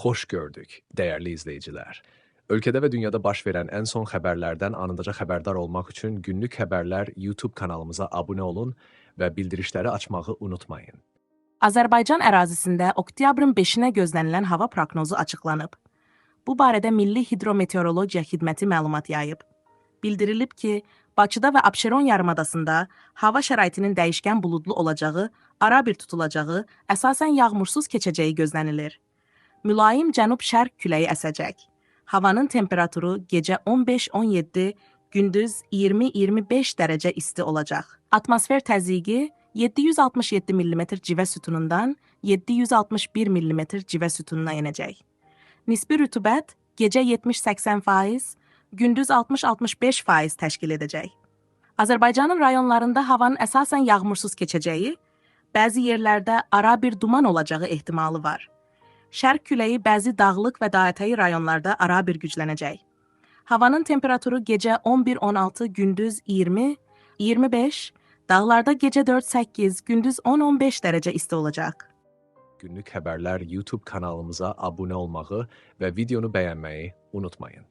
Hoş gördük, değerli izleyiciler. Ülkede ve dünyada baş verən ən son xəbərlərdən anındaca xəbərdar olmaq üçün Günlük Xəbərlər YouTube kanalımıza abunə olun və bildirişləri açmağı unutmayın. Azərbaycan ərazisində oktyabrın 5-nə gözlənilən hava proqnozu açıqlanıb. Bu barədə Milli Hidrometeorologiya Xidməti məlumat yayıb. Bildirilib ki, Bakıda və Abşeron yarımadasında hava şəraitinin dəyişkən buludlu olacağı, arabir tutulacağı, əsasən yağmursuz keçəcəyi gözlənilir. Mülayim cənub-şərq küləyi əsəcək. Havanın temperaturu gecə 15-17, gündüz 20-25 dərəcə isti olacaq. Atmosfer təzyiqi 767 mm civə sütunundan 761 mm civə sütununa enəcək. Nisbi rütubət gecə 70-80%, gündüz 60-65% təşkil edəcək. Azərbaycanın rayonlarında havanın əsasən yağmursuz keçəcəyi, bəzi yerlərdə arabir duman olacağı ehtimalı var. Şərq küləyi bəzi dağlıq və dağətəyi rayonlarda arabir güclənəcək. Havanın temperaturu gecə 11-16, gündüz 20-25, dağlarda gecə 4-8, gündüz 10-15 dərəcə isti olacaq. Günlük Xəbərlər YouTube kanalımıza abunə olmağı və videonu bəyənməyi unutmayın.